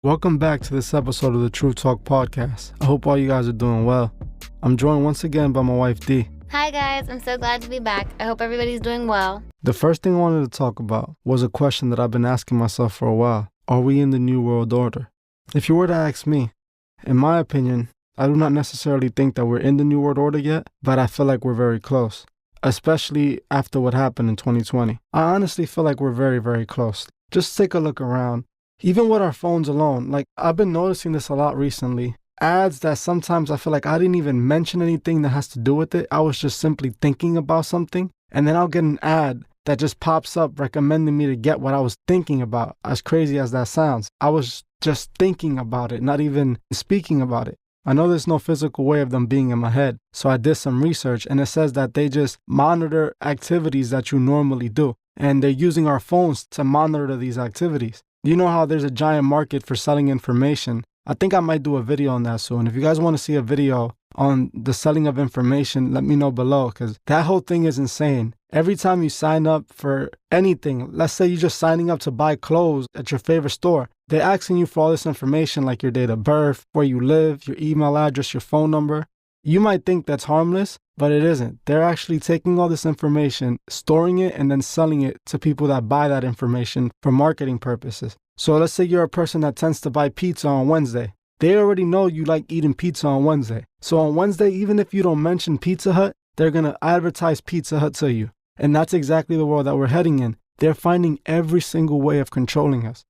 Welcome back to this episode of the True Talk Podcast. I hope all you guys are doing well. I'm joined once again by my wife, Dee. Hi guys, I'm so glad to be back. I hope everybody's doing well. The first thing I wanted to talk about was a question that I've been asking myself for a while. Are we in the New World Order? If you were to ask me, in my opinion, I do not necessarily think that we're in the New World Order yet, but I feel like we're very close, especially after what happened in 2020. I honestly feel like we're very, very close. Just take a look around. Even with our phones alone, like I've been noticing this a lot recently. Ads that sometimes I feel like I didn't even mention anything that has to do with it. I was just simply thinking about something, and then I'll get an ad that just pops up recommending me to get what I was thinking about. As crazy as that sounds, I was just thinking about it, not even speaking about it. I know there's no physical way of them being in my head, so I did some research, and it says that they just monitor activities that you normally do, and they're using our phones to monitor these activities. You know how there's a giant market for selling information. I think I might do a video on that soon. If you guys want to see a video on the selling of information, let me know below, because that whole thing is insane. Every time you sign up for anything, let's say you're just signing up to buy clothes at your favorite store, they're asking you for all this information like your date of birth, where you live, your email address, your phone number. You might think that's harmless, but it isn't. They're actually taking all this information, storing it, and then selling it to people that buy that information for marketing purposes. So let's say you're a person that tends to buy pizza on Wednesday. They already know you like eating pizza on Wednesday. So on Wednesday, even if you don't mention Pizza Hut, they're going to advertise Pizza Hut to you. And that's exactly the world that we're heading in. They're finding every single way of controlling us.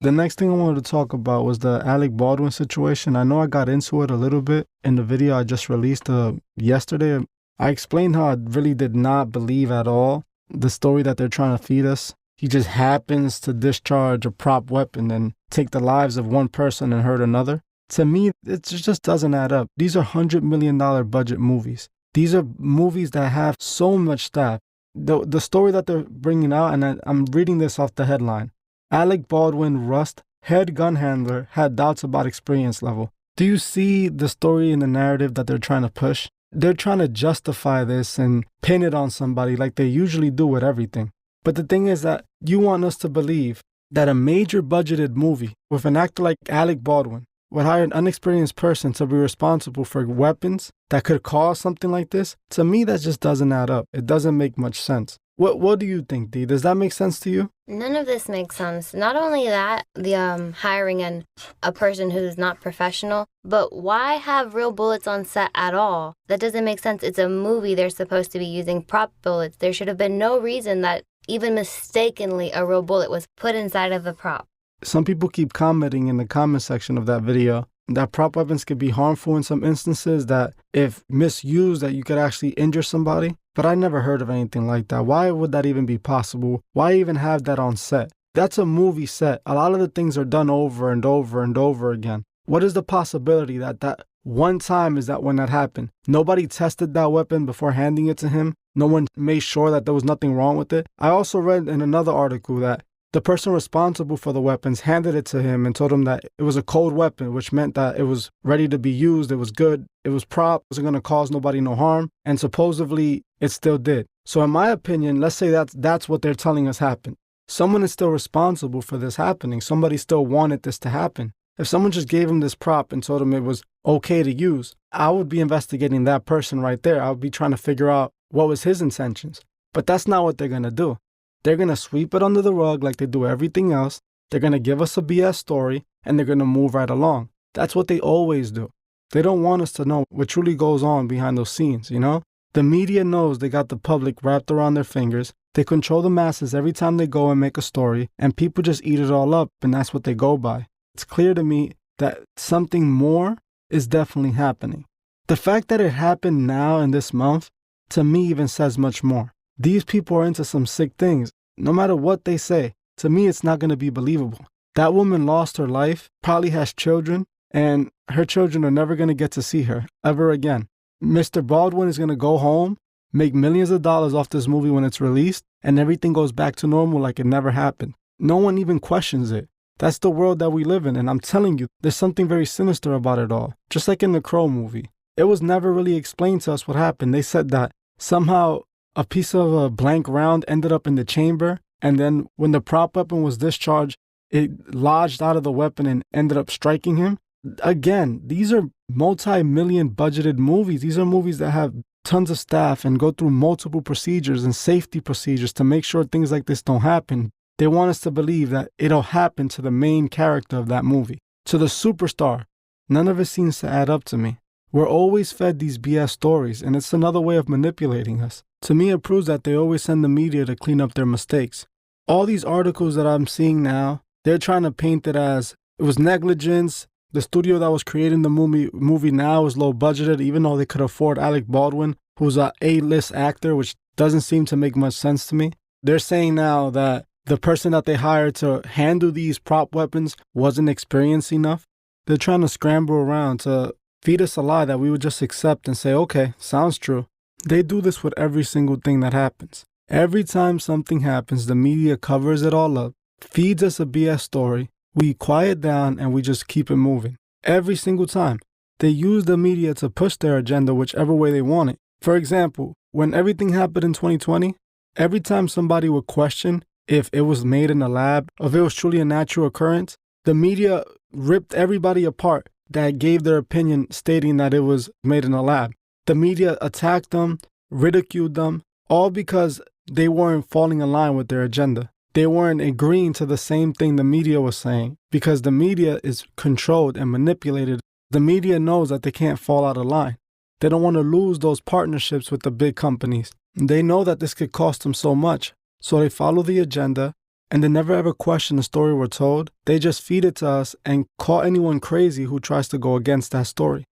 The next thing I wanted to talk about was the Alec Baldwin situation. I know I got into it a little bit in the video I just released yesterday. I explained how I really did not believe at all the story that they're trying to feed us. He just happens to discharge a prop weapon and take the lives of one person and hurt another. To me, it just doesn't add up. These are $100 million budget movies. These are movies that have so much staff. The story that they're bringing out, and I'm reading this off the headline. Alec Baldwin Rust, head gun handler, had doubts about experience level. Do you see the story and the narrative that they're trying to push? They're trying to justify this and pin it on somebody like they usually do with everything. But the thing is that you want us to believe that a major budgeted movie with an actor like Alec Baldwin would hire an unexperienced person to be responsible for weapons that could cause something like this. To me, that just doesn't add up. It doesn't make much sense. What do you think, Dee? Does that make sense to you? None of this makes sense. Not only that, the hiring a person who's not professional, but why have real bullets on set at all? That doesn't make sense. It's a movie. They're supposed to be using prop bullets. There should have been no reason that even mistakenly a real bullet was put inside of the prop. Some people keep commenting in the comment section of that video that prop weapons could be harmful in some instances, that if misused, that you could actually injure somebody. But I never heard of anything like that. Why would that even be possible? Why even have that on set? That's a movie set. A lot of the things are done over and over and over again. What is the possibility that one time is that when that happened? Nobody tested that weapon before handing it to him. No one made sure that there was nothing wrong with it. I also read in another article that the person responsible for the weapons handed it to him and told him that it was a cold weapon, which meant that it was ready to be used. It was good. It was prop. It wasn't going to cause nobody no harm. And supposedly it still did. So in my opinion, let's say that's what they're telling us happened. Someone is still responsible for this happening. Somebody still wanted this to happen. If someone just gave him this prop and told him it was okay to use, I would be investigating that person right there. I would be trying to figure out what was his intentions. But that's not what they're going to do. They're going to sweep it under the rug like they do everything else. They're going to give us a BS story, and they're going to move right along. That's what they always do. They don't want us to know what truly goes on behind those scenes, you know? The media knows they got the public wrapped around their fingers. They control the masses every time they go and make a story, and people just eat it all up, and that's what they go by. It's clear to me that something more is definitely happening. The fact that it happened now in this month, to me, even says much more. These people are into some sick things. No matter what they say, to me, it's not going to be believable. That woman lost her life, probably has children, and her children are never going to get to see her ever again. Mr. Baldwin is going to go home, make millions of dollars off this movie when it's released, and everything goes back to normal like it never happened. No one even questions it. That's the world that we live in, and I'm telling you, there's something very sinister about it all. Just like in the Crow movie. It was never really explained to us what happened. They said that somehow a piece of a blank round ended up in the chamber, and then when the prop weapon was discharged, it lodged out of the weapon and ended up striking him. Again, these are multi-million budgeted movies. These are movies that have tons of staff and go through multiple procedures and safety procedures to make sure things like this don't happen. They want us to believe that it'll happen to the main character of that movie, to the superstar. None of it seems to add up to me. We're always fed these BS stories, and it's another way of manipulating us. To me, it proves that they always send the media to clean up their mistakes. All these articles that I'm seeing now, they're trying to paint it as it was negligence. The studio that was creating the movie now is low budgeted, even though they could afford Alec Baldwin, who's a A-list actor, which doesn't seem to make much sense to me. They're saying now that the person that they hired to handle these prop weapons wasn't experienced enough. They're trying to scramble around to feed us a lie that we would just accept and say, okay, sounds true. They do this with every single thing that happens. Every time something happens, the media covers it all up, feeds us a BS story, we quiet down and we just keep it moving. Every single time. They use the media to push their agenda whichever way they want it. For example, when everything happened in 2020, every time somebody would question if it was made in a lab, or if it was truly a natural occurrence, the media ripped everybody apart that gave their opinion stating that it was made in a lab. The media attacked them, ridiculed them, all because they weren't falling in line with their agenda. They weren't agreeing to the same thing the media was saying, because the media is controlled and manipulated. The media knows that they can't fall out of line. They don't want to lose those partnerships with the big companies. They know that this could cost them so much. So they follow the agenda, and they never ever question the story we're told. They just feed it to us and call anyone crazy who tries to go against that story.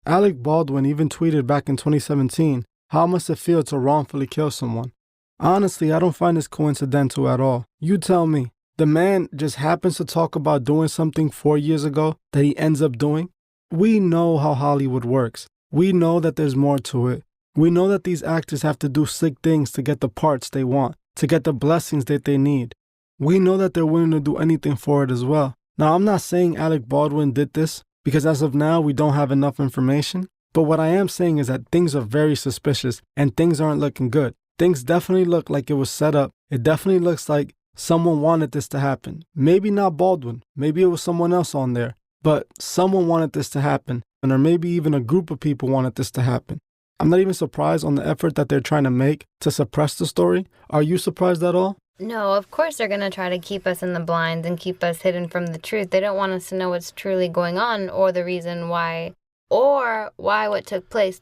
Alec Baldwin even tweeted back in 2017, "How must it feel to wrongfully kill someone?" Honestly, I don't find this coincidental at all. You tell me. The man just happens to talk about doing something 4 years ago that he ends up doing. We know how Hollywood works. We know that there's more to it. We know that these actors have to do sick things to get the parts they want, to get the blessings that they need. We know that they're willing to do anything for it as well. Now, I'm not saying Alec Baldwin did this, because as of now, we don't have enough information. But what I am saying is that things are very suspicious and things aren't looking good. Things definitely look like it was set up. It definitely looks like someone wanted this to happen. Maybe not Baldwin. Maybe it was someone else on there. But someone wanted this to happen. Or maybe even a group of people wanted this to happen. I'm not even surprised on the effort that they're trying to make to suppress the story. Are you surprised at all? No, of course they're going to try to keep us in the blinds and keep us hidden from the truth. They don't want us to know what's truly going on or the reason why, or why what took place.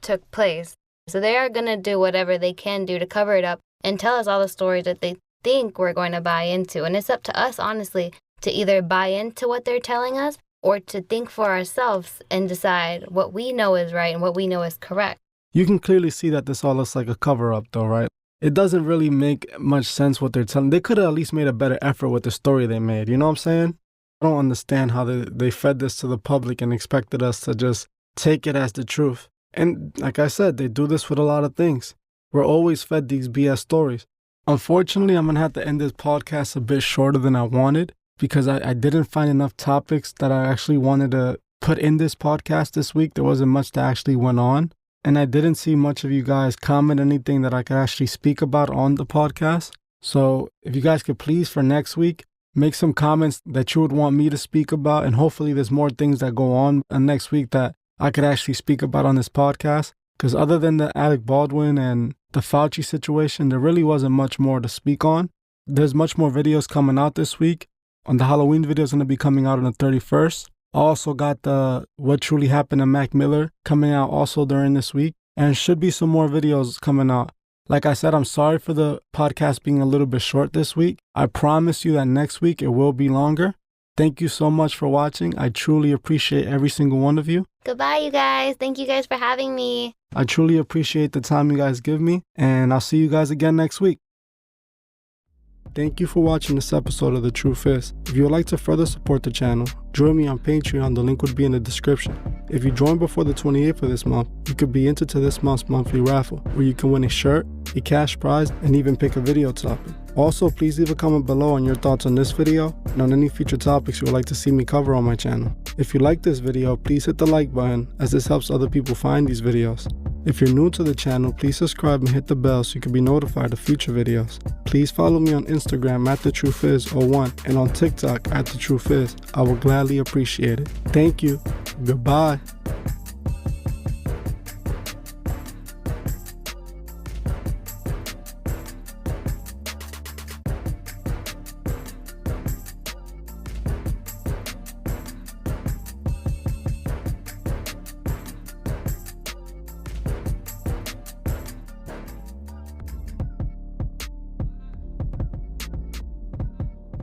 So they are going to do whatever they can do to cover it up and tell us all the stories that they think we're going to buy into. And it's up to us, honestly, to either buy into what they're telling us or to think for ourselves and decide what we know is right and what we know is correct. You can clearly see that this all looks like a cover-up though, right? It doesn't really make much sense what they're telling. They could have at least made a better effort with the story they made. You know what I'm saying? I don't understand how they fed this to the public and expected us to just take it as the truth. And like I said, they do this with a lot of things. We're always fed these BS stories. Unfortunately, I'm going to have to end this podcast a bit shorter than I wanted because I didn't find enough topics that I actually wanted to put in this podcast this week. There wasn't much that actually went on. And I didn't see much of you guys comment anything that I could actually speak about on the podcast. So if you guys could please for next week, make some comments that you would want me to speak about. And hopefully there's more things that go on next week that I could actually speak about on this podcast. Because other than the Alec Baldwin and the Fauci situation, there really wasn't much more to speak on. There's much more videos coming out this week. On the Halloween video is going to be coming out on the 31st. I also got the What Truly Happened to Mac Miller coming out also during this week. And should be some more videos coming out. Like I said, I'm sorry for the podcast being a little bit short this week. I promise you that next week it will be longer. Thank you so much for watching. I truly appreciate every single one of you. Goodbye, you guys. Thank you guys for having me. I truly appreciate the time you guys give me. And I'll see you guys again next week. Thank you for watching this episode of The Truth Is. If you would like to further support the channel, join me on Patreon. The link would be in the description. If you join before the 28th of this month, you could be entered to this month's monthly raffle, where you can win a shirt, a cash prize, and even pick a video topic. Also, please leave a comment below on your thoughts on this video and on any future topics you would like to see me cover on my channel. If you like this video, please hit the like button, as this helps other people find these videos. If you're new to the channel, please subscribe and hit the bell so you can be notified of future videos. Please follow me on Instagram at TheTruthIs01 and on TikTok at TheTruthIs. I will gladly appreciate it. Thank you. Goodbye.